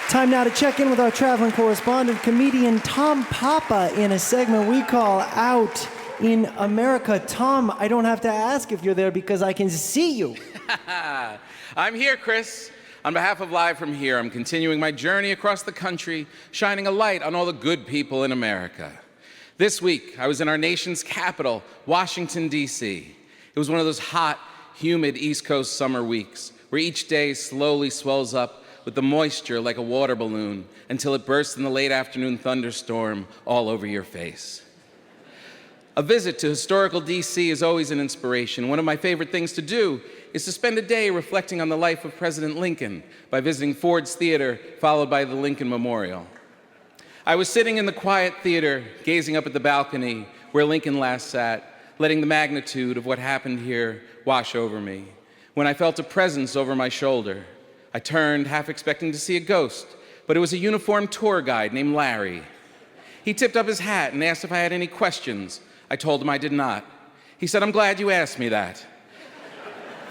Time now to check in with our traveling correspondent, comedian Tom Papa, in a segment we call Out in America. Tom, I don't have to ask if you're there because I can see you. I'm here, Chris. On behalf of Live from Here, I'm continuing my journey across the country, shining a light on all the good people in America. This week, I was in our nation's capital, Washington, D.C. It was one of those hot, humid East Coast summer weeks where each day slowly swells up with the moisture like a water balloon until it bursts in the late afternoon thunderstorm all over your face. A visit to historical D.C. is always an inspiration. One of my favorite things to do is to spend a day reflecting on the life of President Lincoln by visiting Ford's Theater, followed by the Lincoln Memorial. I was sitting in the quiet theater, gazing up at the balcony where Lincoln last sat, letting the magnitude of what happened here wash over me, when I felt a presence over my shoulder. I turned, half expecting to see a ghost, but it was a uniformed tour guide named Larry. He tipped up his hat and asked if I had any questions. I told him I did not. He said, "I'm glad you asked me that."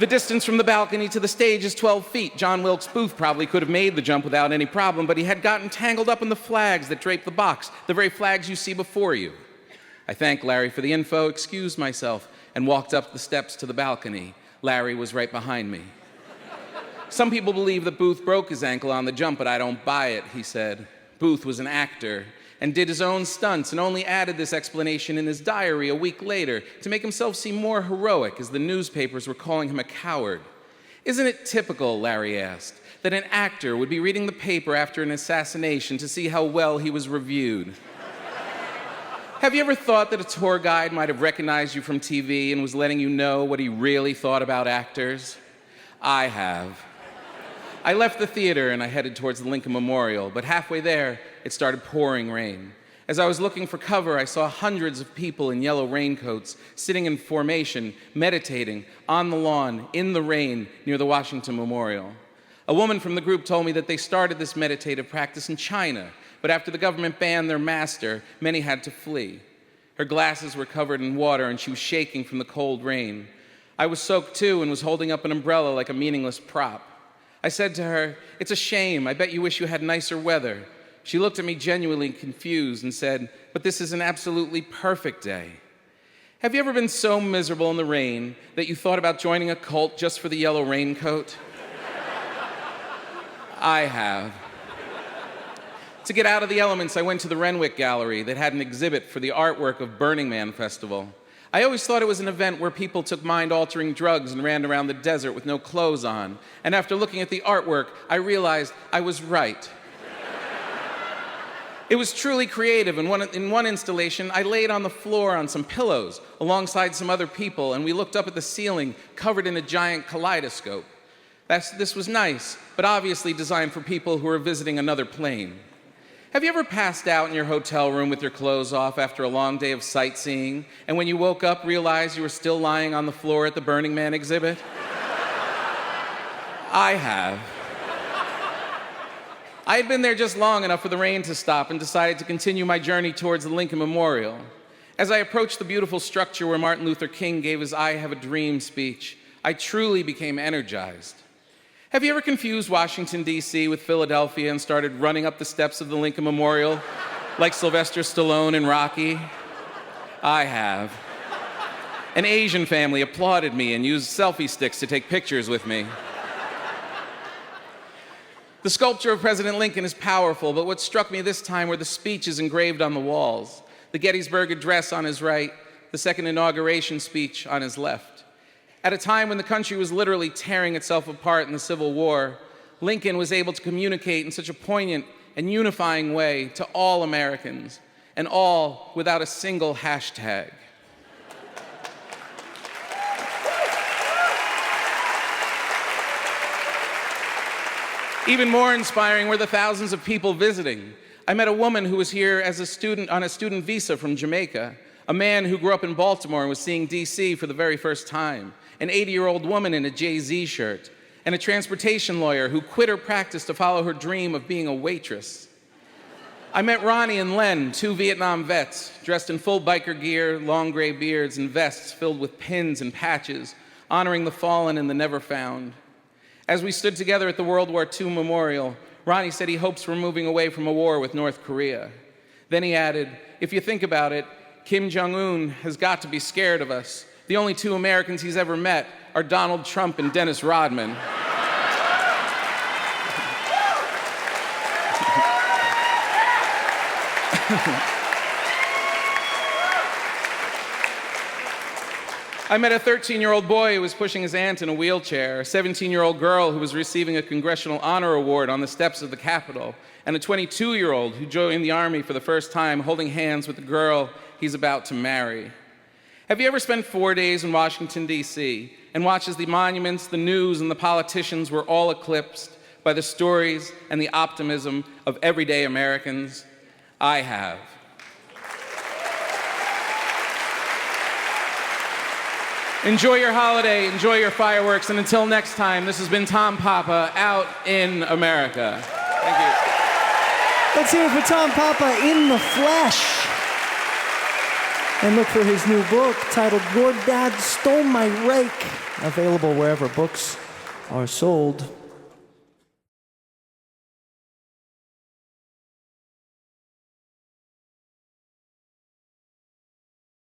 The distance from the balcony to the stage is 12 feet. John Wilkes Booth probably could have made the jump without any problem, but he had gotten tangled up in the flags that drape the box, the very flags you see before you. I thanked Larry for the info, excused myself, and walked up the steps to the balcony. Larry was right behind me. "Some people believe that Booth broke his ankle on the jump, but I don't buy it," he said. Booth was an actor and did his own stunts and only added this explanation in his diary a week later to make himself seem more heroic as the newspapers were calling him a coward. "Isn't it typical," Larry asked, "that an actor would be reading the paper after an assassination to see how well he was reviewed? Have you ever thought that a tour guide might have recognized you from TV and was letting you know what he really thought about actors? I have." I left the theater and I headed towards the Lincoln Memorial, but halfway there, it started pouring rain. As I was looking for cover, I saw hundreds of people in yellow raincoats sitting in formation, meditating on the lawn, in the rain, near the Washington Memorial. A woman from the group told me that they started this meditative practice in China, but after the government banned their master, many had to flee. Her glasses were covered in water and she was shaking from the cold rain. I was soaked too and was holding up an umbrella like a meaningless prop. I said to her, "It's a shame. I bet you wish you had nicer weather." She looked at me genuinely confused and said, "But this is an absolutely perfect day." Have you ever been so miserable in the rain that you thought about joining a cult just for the yellow raincoat? I have. To get out of the elements, I went to the Renwick Gallery that had an exhibit for the artwork of Burning Man Festival. I always thought it was an event where people took mind-altering drugs and ran around the desert with no clothes on. And after looking at the artwork, I realized I was right. It was truly creative. In one installation, I laid on the floor on some pillows alongside some other people, and we looked up at the ceiling covered in a giant kaleidoscope. This was nice, but obviously designed for people who were visiting another plane. Have you ever passed out in your hotel room with your clothes off after a long day of sightseeing, and when you woke up, realized you were still lying on the floor at the Burning Man exhibit? I have. I had been there just long enough for the rain to stop and decided to continue my journey towards the Lincoln Memorial. As I approached the beautiful structure where Martin Luther King gave his "I Have a Dream" speech, I truly became energized. Have you ever confused Washington, D.C. with Philadelphia and started running up the steps of the Lincoln Memorial like Sylvester Stallone in Rocky? I have. An Asian family applauded me and used selfie sticks to take pictures with me. The sculpture of President Lincoln is powerful, but what struck me this time were the speeches engraved on the walls. The Gettysburg Address on his right, the second inauguration speech on his left. At a time when the country was literally tearing itself apart in the Civil War, Lincoln was able to communicate in such a poignant and unifying way to all Americans, and all without a single hashtag. Even more inspiring were the thousands of people visiting. I met a woman who was here as a student on a student visa from Jamaica, a man who grew up in Baltimore and was seeing D.C. for the very first time, an 80-year-old woman in a Jay-Z shirt, and a transportation lawyer who quit her practice to follow her dream of being a waitress. I met Ronnie and Len, two Vietnam vets, dressed in full biker gear, long gray beards, and vests filled with pins and patches, honoring the fallen and the never found. As we stood together at the World War II Memorial, Ronnie said he hopes we're moving away from a war with North Korea. Then he added, if you think about it, Kim Jong-un has got to be scared of us. The only two Americans he's ever met are Donald Trump and Dennis Rodman. I met a 13-year-old boy who was pushing his aunt in a wheelchair, a 17-year-old girl who was receiving a Congressional Honor Award on the steps of the Capitol, and a 22-year-old who joined the Army for the first time, holding hands with the girl he's about to marry. Have you ever spent 4 days in Washington, D.C., and watched as the monuments, the news, and the politicians were all eclipsed by the stories and the optimism of everyday Americans? I have. Enjoy your holiday, enjoy your fireworks, and until next time, this has been Tom Papa, Out in America. Thank you. Let's hear it for Tom Papa in the flesh. And look for his new book titled Your Dad Stole My Rake, available wherever books are sold.